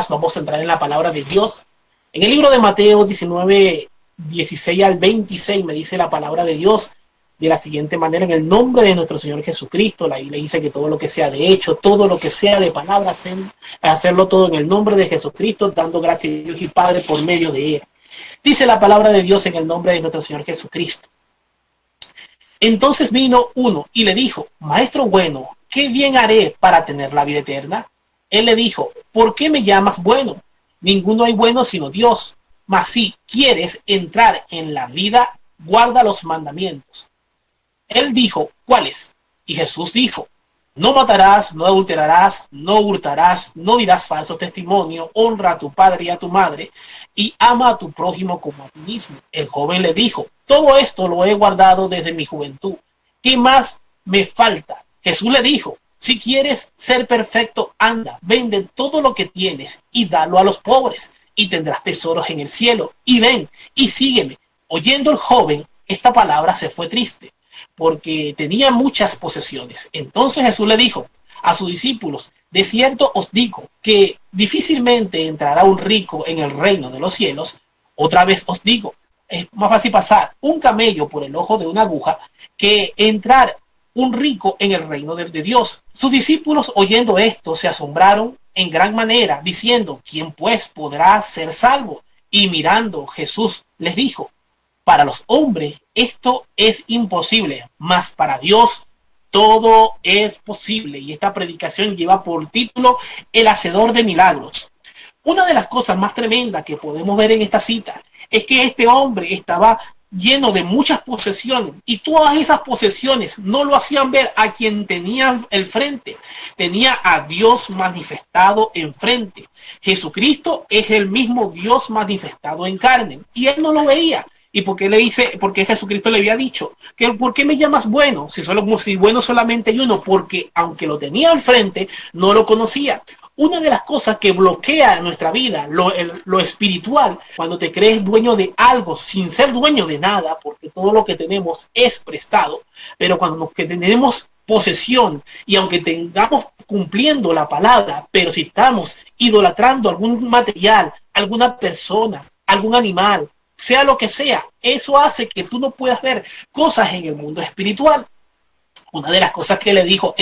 Vamos a entrar en la palabra de Dios. En el libro de Mateo 19, 16 al 26 me dice la palabra de Dios de la siguiente manera: en el nombre de nuestro Señor Jesucristo. La Biblia dice que todo lo que sea de hecho, todo lo que sea de palabras, hacerlo todo en el nombre de Jesucristo, dando gracias a Dios y Padre por medio de él. Dice la palabra de Dios en el nombre de nuestro Señor Jesucristo. Entonces vino uno y le dijo: Maestro bueno, ¿qué bien haré para tener la vida eterna? Él le dijo: ¿por qué me llamas bueno? Ninguno hay bueno sino Dios. Mas si quieres entrar en la vida, guarda los mandamientos. Él dijo: ¿cuáles? Y Jesús dijo: no matarás, no adulterarás, no hurtarás, no dirás falso testimonio, honra a tu padre y a tu madre, y ama a tu prójimo como a ti mismo. El joven le dijo: todo esto lo he guardado desde mi juventud. ¿Qué más me falta? Jesús le dijo: si quieres ser perfecto, anda, vende todo lo que tienes y dalo a los pobres, y tendrás tesoros en el cielo. Y ven y sígueme. Oyendo el joven esta palabra, se fue triste, porque tenía muchas posesiones. Entonces Jesús le dijo a sus discípulos: de cierto os digo que difícilmente entrará un rico en el reino de los cielos. Otra vez os digo, es más fácil pasar un camello por el ojo de una aguja que entrar un rico en el reino de Dios. Sus discípulos, oyendo esto, se asombraron en gran manera, diciendo: ¿quién pues podrá ser salvo? Y mirando, Jesús les dijo: para los hombres esto es imposible, mas para Dios todo es posible. Y esta predicación lleva por título: el hacedor de milagros. Una de las cosas más tremendas que podemos ver en esta cita es que este hombre estaba lleno de muchas posesiones, y todas esas posesiones no lo hacían ver a quien tenía el frente. Tenía a Dios manifestado enfrente. Jesucristo es el mismo Dios manifestado en carne, y él no lo veía. ¿Y por qué le dice? Porque Jesucristo le había dicho que ¿por qué me llamas bueno? Si bueno solamente hay uno, porque aunque lo tenía al frente, no lo conocía. Una de las cosas que bloquea nuestra vida, lo espiritual, cuando te crees dueño de algo sin ser dueño de nada, porque todo lo que tenemos es prestado, pero cuando tenemos posesión, y aunque tengamos cumpliendo la palabra, pero si estamos idolatrando algún material, alguna persona, algún animal, sea lo que sea, eso hace que tú no puedas ver cosas en el mundo espiritual. Una de las cosas que le dijo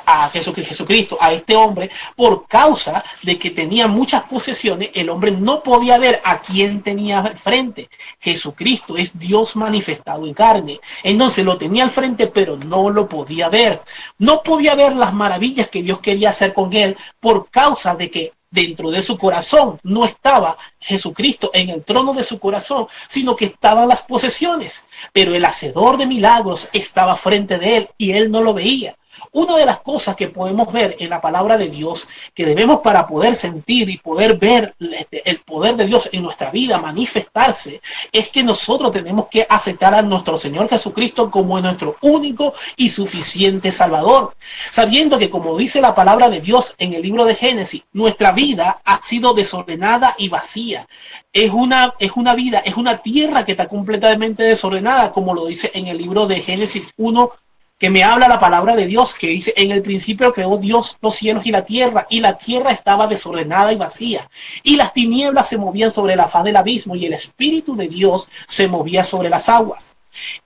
a Jesucristo a este hombre, por causa de que tenía muchas posesiones, el hombre no podía ver a quién tenía al frente. Jesucristo es Dios manifestado en carne. Entonces lo tenía al frente, pero no lo podía ver. No podía ver las maravillas que Dios quería hacer con él, por causa de que dentro de su corazón no estaba Jesucristo en el trono de su corazón, sino que estaban las posesiones. Pero el hacedor de milagros estaba frente de él y él no lo veía. Una de las cosas que podemos ver en la palabra de Dios, que debemos para poder sentir y poder ver el poder de Dios en nuestra vida manifestarse, es que nosotros tenemos que aceptar a nuestro Señor Jesucristo como nuestro único y suficiente Salvador, sabiendo que, como dice la palabra de Dios en el libro de Génesis, nuestra vida ha sido desordenada y vacía. Es una tierra que está completamente desordenada, como lo dice en el libro de Génesis 1, que me habla la palabra de Dios, que dice: en el principio creó Dios los cielos y la tierra estaba desordenada y vacía, y las tinieblas se movían sobre la faz del abismo, y el Espíritu de Dios se movía sobre las aguas.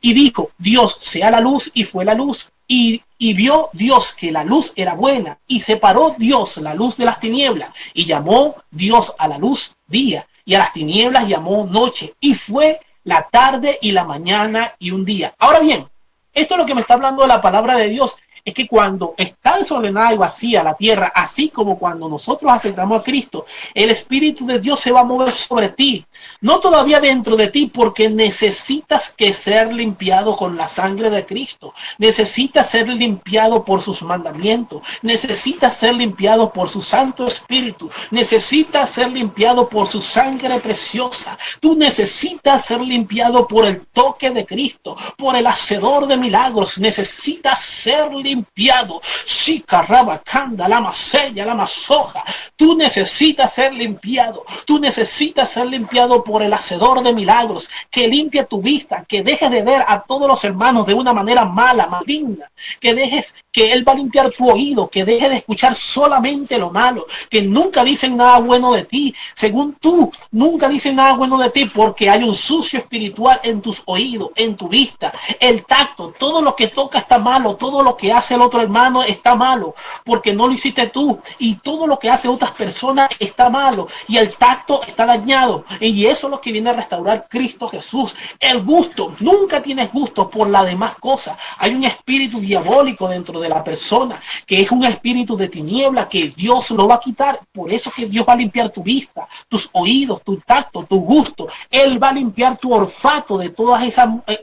Y dijo Dios: sea la luz, y fue la luz. Y vio Dios que la luz era buena, y separó Dios la luz de las tinieblas, y llamó Dios a la luz día, y a las tinieblas llamó noche, y fue la tarde y la mañana y un día. Ahora bien, esto es lo que me está hablando de la palabra de Dios, es que cuando está desordenada y vacía la tierra, así como cuando nosotros aceptamos a Cristo, el Espíritu de Dios se va a mover sobre ti, no todavía dentro de ti, porque necesitas que ser limpiado con la sangre de Cristo, necesitas ser limpiado por sus mandamientos, necesitas ser limpiado por su Santo Espíritu, necesitas ser limpiado por su sangre preciosa, tú necesitas ser limpiado por el toque de Cristo, por el hacedor de milagros, necesitas ser limpiado limpiado. Shikarabakanda, la masella, la masoja. Tú necesitas ser limpiado. Tú necesitas ser limpiado por el hacedor de milagros, que limpia tu vista, que dejes de ver a todos los hermanos de una manera mala, maligna, que dejes que Él va a limpiar tu oído, que dejes de escuchar solamente lo malo, que nunca dicen nada bueno de ti, según tú, nunca dicen nada bueno de ti, porque hay un sucio espiritual en tus oídos, en tu vista, el tacto, todo lo que toca está malo, todo lo que hace el otro hermano está malo, porque no lo hiciste tú, y todo lo que hace otras personas está malo, y el tacto está dañado, y eso es lo que viene a restaurar Cristo Jesús. El gusto, nunca tienes gusto por las demás cosas. Hay un espíritu diabólico dentro de la persona, que es un espíritu de tiniebla que Dios lo va a quitar. Por eso que Dios va a limpiar tu vista, tus oídos, tu tacto, tu gusto. Él va a limpiar tu olfato de todas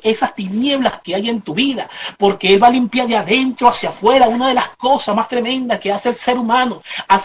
esas tinieblas que hay en tu vida, porque Él va a limpiar de adentro hacia afuera. Una de las cosas más tremendas que hace el ser humano,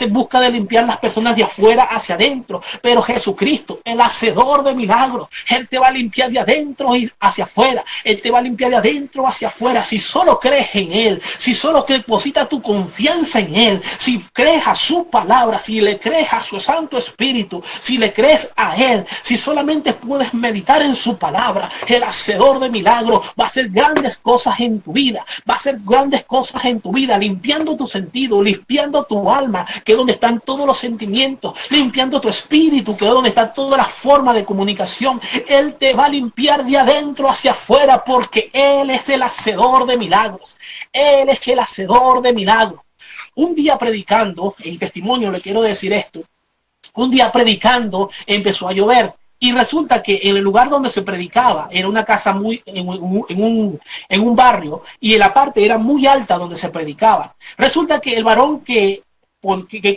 busca de limpiar las personas de afuera hacia adentro, pero Jesucristo, el hacedor de milagros, Él te va a limpiar de adentro y hacia afuera. Él te va a limpiar de adentro hacia afuera. Si solo crees en Él, si solo depositas tu confianza en Él, si crees a su palabra, si le crees a su Santo Espíritu, si le crees a Él, si solamente puedes meditar en su palabra, el hacedor de milagros va a hacer grandes cosas en tu vida, va a hacer grandes cosas en tu vida, limpiando tu sentido, limpiando tu alma, que es donde están todos los sentimientos, limpiando tu espíritu, que es donde está toda la forma de comunicación. Él te va a limpiar de adentro hacia afuera, porque Él es el hacedor de milagros. Él es el hacedor de milagros. Un día predicando, en testimonio le quiero decir esto, un día predicando empezó a llover. Y resulta que en el lugar donde se predicaba era una casa en un barrio, y en la parte era muy alta donde se predicaba. Resulta que el varón que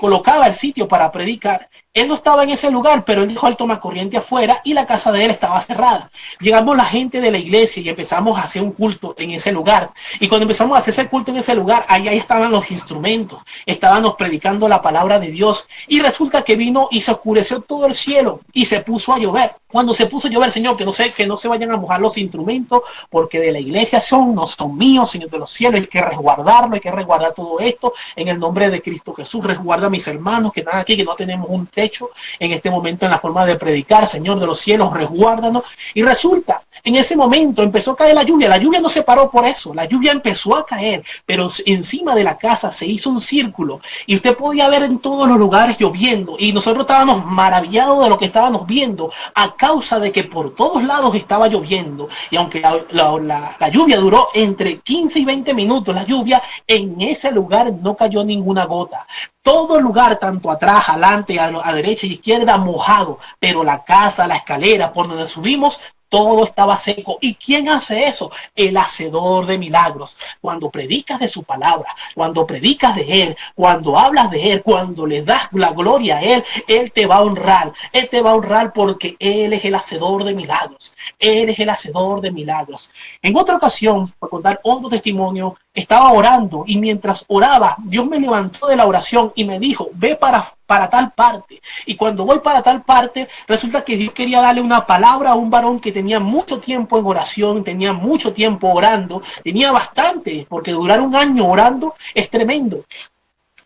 colocaba el sitio para predicar, él no estaba en ese lugar, pero él dejó el tomacorriente afuera y la casa de él estaba cerrada. Llegamos la gente de la iglesia y empezamos a hacer un culto en ese lugar. Y cuando empezamos a hacer ese culto en ese lugar, ahí estaban los instrumentos, estábamos predicando la palabra de Dios. Y resulta que vino y se oscureció todo el cielo y se puso a llover. Cuando se puso a llover, Señor, que no se vayan a mojar los instrumentos, porque de la iglesia no son míos, Señor de los cielos, hay que resguardarlo, hay que resguardar todo esto en el nombre de Cristo Jesús. Resguarda a mis hermanos que están aquí, que no tenemos un techo en este momento en la forma de predicar. Señor de los cielos, resguárdanos. Y resulta, en ese momento empezó a caer la lluvia no se paró por eso, la lluvia empezó a caer, pero encima de la casa se hizo un círculo y usted podía ver en todos los lugares lloviendo, y nosotros estábamos maravillados de lo que estábamos viendo a causa de que por todos lados estaba lloviendo. Y aunque la lluvia duró entre 15 y 20 minutos, la lluvia en ese lugar no cayó ninguna gota. Todo el lugar, tanto atrás, adelante, a derecha y izquierda, mojado, pero la casa, la escalera, por donde subimos, todo estaba seco. ¿Y quién hace eso? El hacedor de milagros. Cuando predicas de su palabra, cuando predicas de Él, cuando hablas de Él, cuando le das la gloria a Él, Él te va a honrar. Él te va a honrar porque Él es el hacedor de milagros. Él es el hacedor de milagros. En otra ocasión, para contar otro testimonio, estaba orando y mientras oraba, Dios me levantó de la oración y me dijo, ve para tal parte. Y cuando voy para tal parte, resulta que Dios quería darle una palabra a un varón que tenía mucho tiempo en oración, tenía mucho tiempo orando, tenía bastante, porque durar un año orando es tremendo.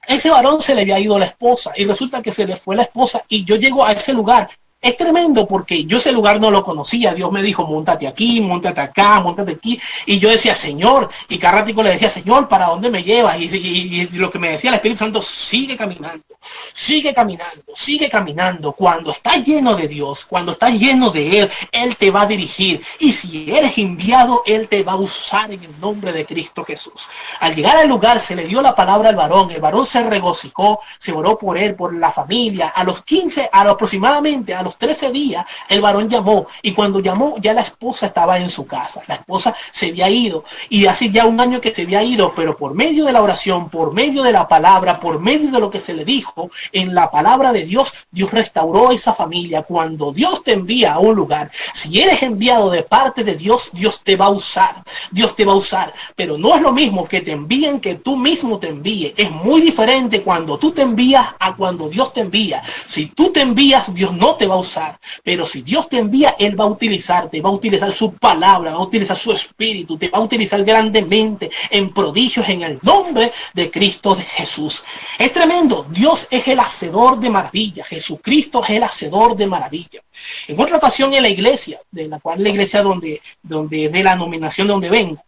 Ese varón se le había ido la esposa y resulta que se le fue la esposa y yo llego a ese lugar. Es tremendo porque yo ese lugar no lo conocía. Dios me dijo, móntate aquí, móntate acá, móntate aquí. Y yo decía, Señor, y cada ratico le decía, Señor, ¿para dónde me llevas? Y lo que me decía el Espíritu Santo, sigue caminando, sigue caminando, sigue caminando. Cuando estás lleno de Dios, cuando estás lleno de Él, Él te va a dirigir. Y si eres enviado, Él te va a usar en el nombre de Cristo Jesús. Al llegar al lugar, se le dio la palabra al varón. El varón se regocijó, se oró por él, por la familia. A los 15, aproximadamente, a los 13 días, el varón llamó, y cuando llamó, ya la esposa estaba en su casa. La esposa se había ido, y hace ya un año que se había ido, pero por medio de la oración, por medio de la palabra, por medio de lo que se le dijo, dijo en la palabra de Dios, Dios restauró esa familia. Cuando Dios te envía a un lugar, si eres enviado de parte de Dios, Dios te va a usar. Dios te va a usar. Pero no es lo mismo que te envíen que tú mismo te envíes. Es muy diferente cuando tú te envías a cuando Dios te envía. Si tú te envías, Dios no te va a usar. Pero si Dios te envía, Él va a utilizarte, va a utilizar su palabra, va a utilizar su espíritu, te va a utilizar grandemente en prodigios en el nombre de Cristo de Jesús. Es tremendo. Dios es el hacedor de maravillas. Jesucristo es el hacedor de maravillas. En otra ocasión en la iglesia, de la cual la iglesia donde de la nominación donde vengo,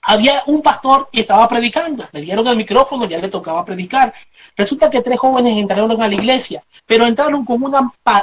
había un pastor y estaba predicando. Le dieron el micrófono, ya le tocaba predicar. Resulta que 3 jóvenes entraron a la iglesia, pero entraron con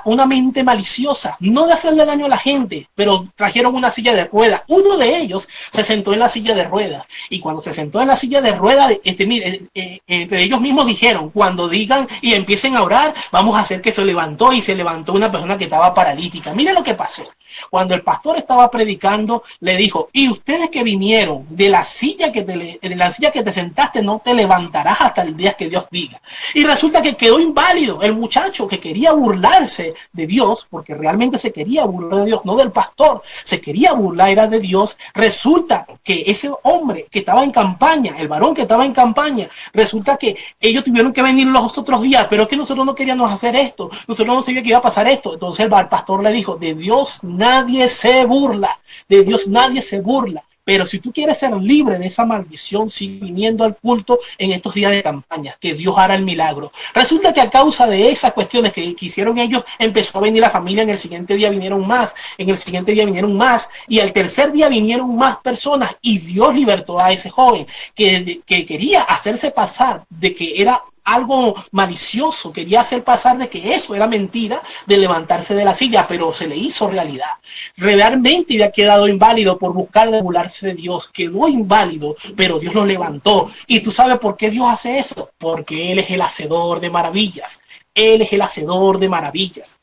una mente maliciosa, no de hacerle daño a la gente, pero trajeron una silla de ruedas. Uno de ellos se sentó en la silla de ruedas, y cuando se sentó en la silla de ruedas, entre ellos mismos dijeron, cuando digan y empiecen a orar, vamos a hacer que se levantó, y se levantó una persona que estaba paralítica. Mire lo que pasó. Cuando el pastor estaba predicando, le dijo, y ustedes que vinieron de la silla que te sentaste, no te levantarás hasta el día que Dios diga. Y resulta que quedó inválido el muchacho que quería burlarse de Dios, porque realmente se quería burlar de Dios, no del pastor, se quería burlar, era de Dios. Resulta que ese hombre que estaba en campaña, el varón que estaba en campaña, resulta que ellos tuvieron que venir los otros días, pero es que nosotros no queríamos hacer esto, nosotros no sabíamos que iba a pasar esto. Entonces el pastor le dijo, de Dios nadie se burla, de Dios nadie se burla. Pero si tú quieres ser libre de esa maldición, sigue viniendo al culto en estos días de campaña, que Dios hará el milagro. Resulta que a causa de esas cuestiones que hicieron ellos, empezó a venir la familia. En el siguiente día vinieron más, en el siguiente día vinieron más, y al tercer día vinieron más personas, y Dios libertó a ese joven que quería hacerse pasar de que era algo malicioso, quería hacer pasar de que eso era mentira, de levantarse de la silla, pero se le hizo realidad. Realmente había quedado inválido por buscar de burlarse de Dios, quedó inválido, pero Dios lo levantó. ¿Y tú sabes por qué Dios hace eso? Porque Él es el hacedor de maravillas. Él es el hacedor de maravillas.